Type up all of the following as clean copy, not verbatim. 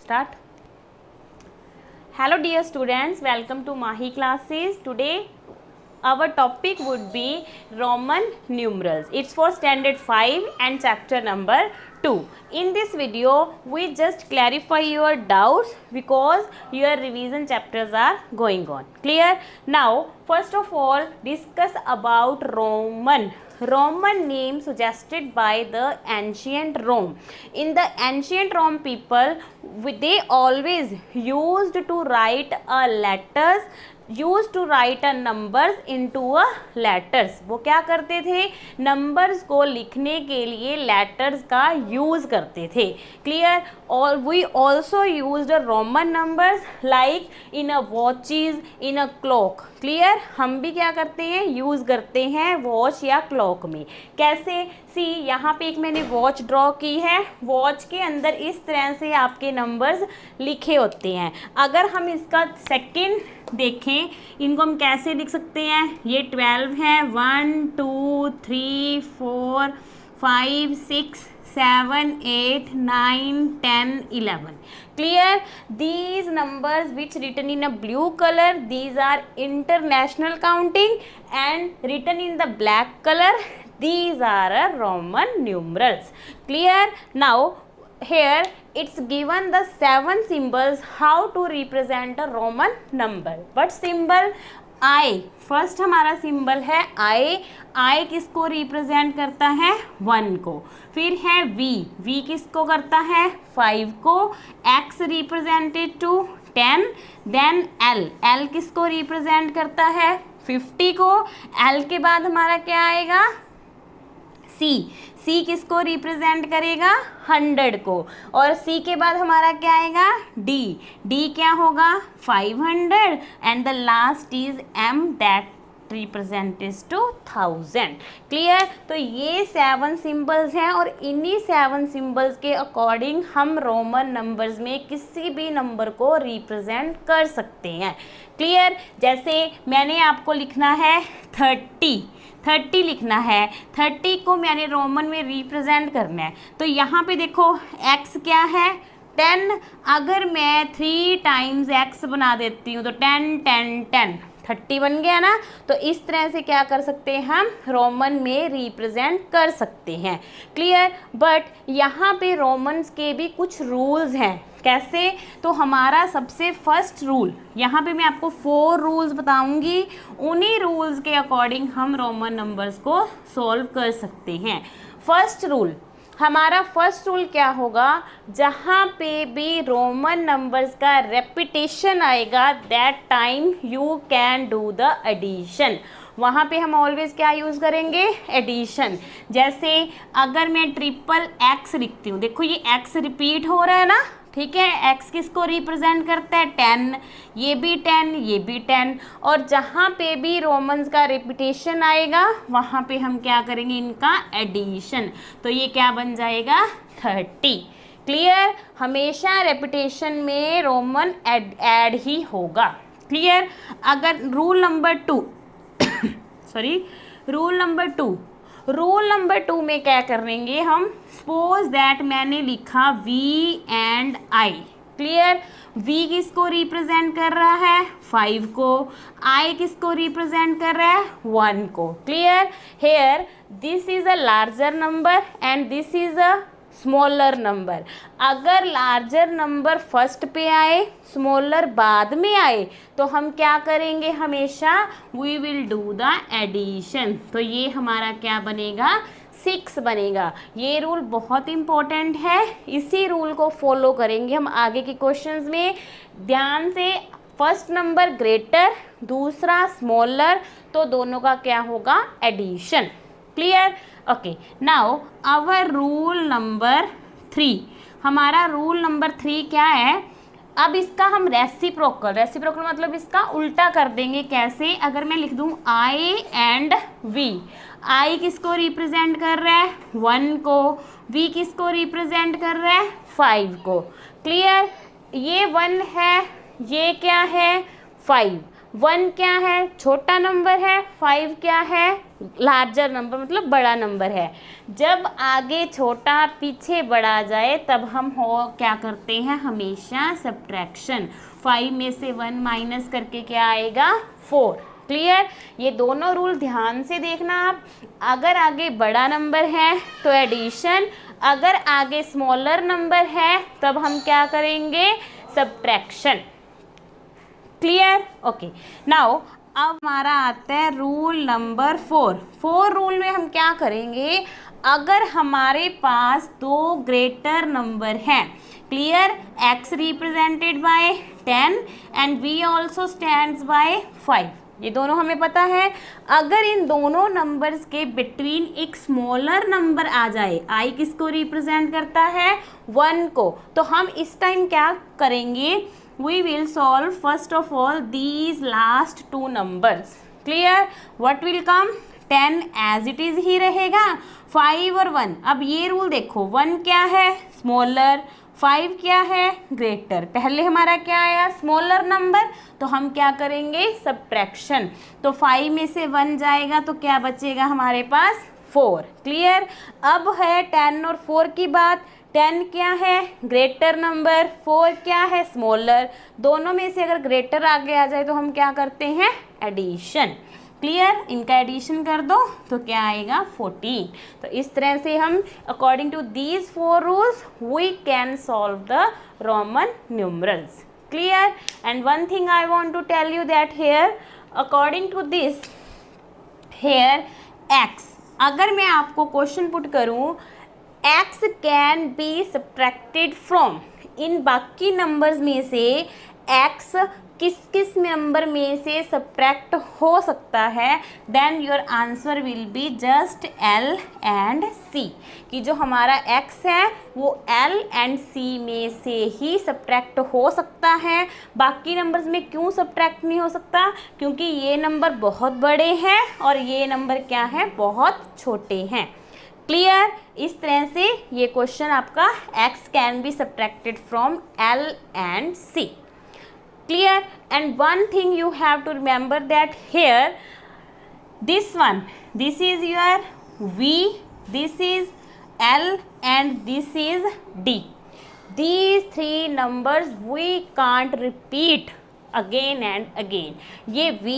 start. Hello dear students, welcome to Mahi classes. Today our topic would be Roman numerals. It's for standard 5 and chapter number 2. In this video we just clarify your doubts because your revision chapters are going on. Clear? Now first of all discuss about Roman name suggested by the ancient Rome. In the ancient Rome people, they always used to write numbers into a letters. वो क्या करते थे, numbers को लिखने के लिए letters का use करते थे. Clear? Or we also used Roman numbers like in a watches, in a clock. Clear? हम भी क्या करते हैं, यूज़ करते हैं वॉच या क्लॉक में. कैसे? सी यहाँ पे एक मैंने वॉच ड्रॉ की है. वॉच के अंदर इस तरह से आपके नंबर्स लिखे होते हैं. अगर हम इसका सेकंड देखें, इनको हम कैसे लिख सकते हैं. ये 12 है, 1 2 3 4 5 6 7 8 9 10 11. Clear? These numbers which written in a blue color, these are international counting, and written in the black color, these are Roman numerals. Clear? Now here it's given the 7 symbols how to represent a Roman number. What symbol? I. First हमारा symbol है I किसको represent करता है, 1 को. फिर है V किसको करता है, 5 को. X represented to 10. Then L किसको रिप्रेजेंट करता है, 50 को. L के बाद हमारा क्या आएगा, C किसको रिप्रेजेंट करेगा, 100 को. और C के बाद हमारा क्या आएगा, D क्या होगा, 500. And the last is M that represents to 1000. Clear? तो ये 7 सिंबल्स हैं और इन्हीं 7 सिंबल्स के अकॉर्डिंग हम रोमन नंबर्स में किसी भी नंबर को रिप्रेजेंट कर सकते हैं. क्लियर? जैसे मैंने आपको लिखना है 30 लिखना है. 30 को मैंने रोमन में रिप्रेजेंट करना है. तो यहाँ पे देखो x क्या है, 10. अगर मैं 3 टाइम्स x बना देती हूँ तो 10 30 बन गया ना. तो इस तरह से क्या कर सकते हैं, हम रोमन में रिप्रेजेंट कर सकते हैं. क्लियर? बट यहाँ पे रोमन्स के भी कुछ रूल्स हैं. कैसे? तो हमारा सबसे फर्स्ट रूल, यहाँ पे मैं आपको 4 रूल्स बताऊंगी. उन्हीं रूल्स के अकॉर्डिंग हम रोमन नंबर्स को सॉल्व कर सकते हैं. हमारा फर्स्ट रूल क्या होगा, जहाँ पे भी रोमन नंबर्स का रेपिटेशन आएगा that time you can do the addition. वहाँ पे हम ऑलवेज क्या यूज़ करेंगे, एडिशन. जैसे अगर मैं ट्रिपल x लिखती हूँ, देखो ये x रिपीट हो रहा है ना. ठीक है, x किसको रिप्रेजेंट करता है, 10. ये भी 10. और जहाँ पे भी रोमन्स का रिपीटेशन आएगा वहाँ पे हम क्या करेंगे, इनका एडिशन. तो ये क्या बन जाएगा, 30. क्लियर? हमेशा रेपिटेशन में रोमन ऐड ही होगा. क्लियर? अगर रूल नंबर 2 में क्या करेंगे हम, सपोज दैट मैंने लिखा V and I. Clear? V किसको रिप्रेजेंट कर रहा है, 5 को. I किसको रिप्रेजेंट कर रहा है, 1 को. Clear? Here this is a larger number and this is a smaller number. अगर लार्जर नंबर फर्स्ट पे आए, स्मॉलर बाद में आए, तो हम क्या करेंगे, हमेशा we will do the addition. तो ये हमारा क्या बनेगा, 6 बनेगा. ये रूल बहुत इंपॉर्टेंट है. इसी रूल को फॉलो करेंगे हम आगे के क्वेश्चंस में. ध्यान से, फर्स्ट नंबर ग्रेटर, दूसरा स्मॉलर, तो दोनों का क्या होगा, addition. Clear? Okay. Now our rule number 3. हमारा रूल नंबर 3 क्या है, अब इसका हम रेसिप्रोकल मतलब इसका उल्टा कर देंगे. कैसे? अगर मैं लिख दूं I एंड V. I किसको रिप्रेजेंट कर रहा है, 1 को. V किसको रिप्रेजेंट कर रहा है, 5 को. क्लियर? ये 1 है, ये क्या है, 5. 1 क्या है, छोटा नंबर है, 5 क्या है, लार्जर नंबर मतलब बड़ा नंबर है। जब आगे छोटा पीछे बड़ा जाए तब हम क्या करते हैं, हमेशा सब्ट्रैक्शन। 5 में से 1 माइनस करके क्या आएगा, 4। क्लियर। ये दोनों रूल ध्यान से देखना आप। अगर आगे बड़ा नंबर है तो एडिशन, अगर आगे स्मॉलर नंबर है तब हम क्या करेंगे, सब्ट्रैक्शन। क्लियर। ओके, नाउ अब हमारा आता है रूल नंबर 4 रूल में हम क्या करेंगे, अगर हमारे पास दो ग्रेटर नंबर हैं, clear, x represented by 10 and v also stands by 5, ये दोनों हमें पता है। अगर इन दोनों नंबर्स के बिटवीन एक स्मॉलर नंबर आ जाए, i किसको रिप्रेजेंट करता है, 1 को, तो हम इस टाइम क्या करेंगे, we will solve first of all these last two numbers. Clear? What will come, 10 as it is ही रहेगा, 5 और 1। अब ये रूल देखो, 1 क्या है, स्मॉलर, 5 क्या है, ग्रेटर। पहले हमारा क्या आया, स्मॉलर नंबर, तो हम क्या करेंगे, सब्ट्रैक्शन। तो 5 में से 1 जाएगा तो क्या बचेगा हमारे पास, 4। क्लियर। अब है 10 और 4 की बात। 10 क्या है, ग्रेटर नंबर, 4 क्या है, स्मॉलर। दोनों में से अगर ग्रेटर आगे आ जाए तो हम क्या करते हैं, एडिशन। क्लियर। इनका एडिशन कर दो तो क्या आएगा, 14। तो इस तरह से हम according to these 4 rules we can solve the Roman numerals. Clear. And one thing I want to tell you that here according to this here x, अगर मैं आपको क्वेश्चन पुट करूं x can be subtracted from, इन बाकी numbers में से x किस किस नंबर में से सब्ट्रैक्ट हो सकता है, then your answer will be just L and C, कि जो हमारा x है वो L एंड C में से ही सब्ट्रैक्ट हो सकता है। बाकी नंबर्स में क्यों सब्ट्रैक्ट नहीं हो सकता, क्योंकि ये नंबर बहुत बड़े हैं और ये नंबर क्या है, बहुत छोटे हैं। क्लियर। इस तरह से ये क्वेश्चन आपका x can be subtracted from L and C। Clear. And one thing you have to remember that here this one, this is your V, this is L and this is D. These three numbers we can't repeat again and again. ये V,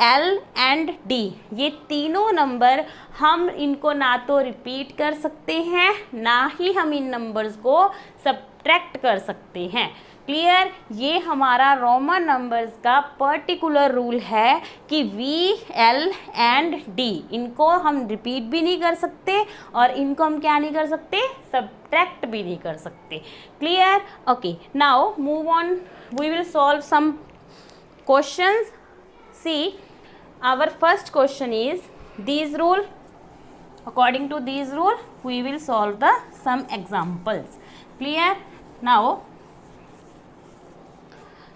L and D, ये तीनों number हम इनको ना तो repeat कर सकते हैं, ना ही हम इन नंबर्स को सब्ट्रैक्ट कर सकते हैं। क्लियर। ये हमारा रोमन नंबर्स का पर्टिकुलर रूल है कि V, L एंड D, इनको हम रिपीट भी नहीं कर सकते और इनको हम क्या नहीं कर सकते, सब्ट्रैक्ट भी नहीं कर सकते। Clear. Okay, now move on, we will solve some questions. See, our first question is these rule, according to these rule we will solve the some examples. Clear. Now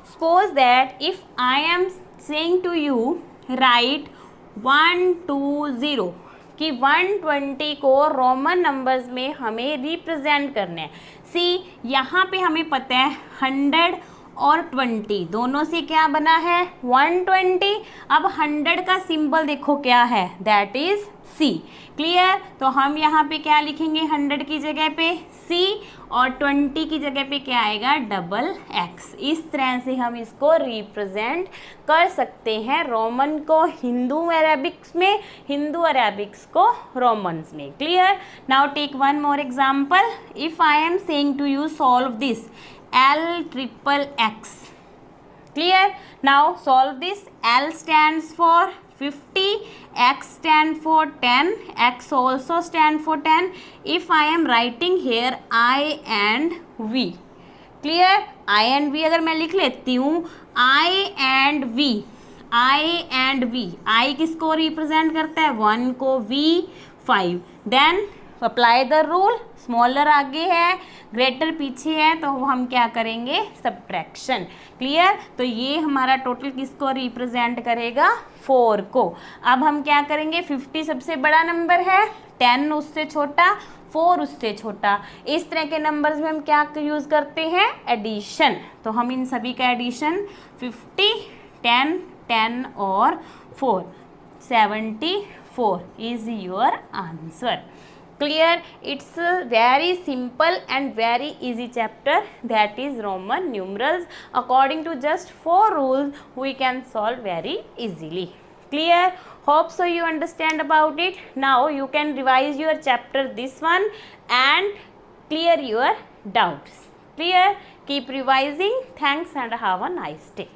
suppose that if I am saying to you write 120, कि 120 को Roman numbers में हमें represent करना है। सी, यहाँ पे हमें पता है 100 और 20 दोनों से क्या बना है, 120। अब 100 का सिंबल देखो क्या है, दैट इज C। क्लियर। तो हम यहाँ पे क्या लिखेंगे, 100 की जगह पे C और 20 की जगह पे क्या आएगा, डबल X। इस तरह से हम इसको रिप्रेजेंट कर सकते हैं, रोमन को हिंदू अरेबिक्स में, हिंदू अरेबिक्स को रोमन्स में। Clear. Now take one more example. If I am saying to you solve this L triple X. Clear. Now solve this. L stands for 50, X stand for 10, X also stand for 10. If I am writing here I and V. Clear. I and V अगर मैं लिख लेती हूँ, I and V, I and V, I किसको represent करता है, 1 को, V 5। Then apply the rule, smaller आगे है, ग्रेटर पीछे है, तो हम क्या करेंगे, सब्ट्रैक्शन। क्लियर। तो ये हमारा टोटल किसको रिप्रेजेंट करेगा, 4 को। अब हम क्या करेंगे, 50 सबसे बड़ा नंबर है, 10 उससे छोटा, 4 उससे छोटा। इस तरह के नंबर्स में हम क्या यूज़ करते हैं, एडिशन। तो हम इन सभी का addition 50, 10, 10 or 4? 74 is your answer. Clear? It's a very simple and very easy chapter, that is Roman numerals. According to just 4 rules we can solve very easily. Clear? Hope so you understand about it. Now you can revise your chapter this one and clear your doubts. Clear? Keep revising. Thanks and have a nice day.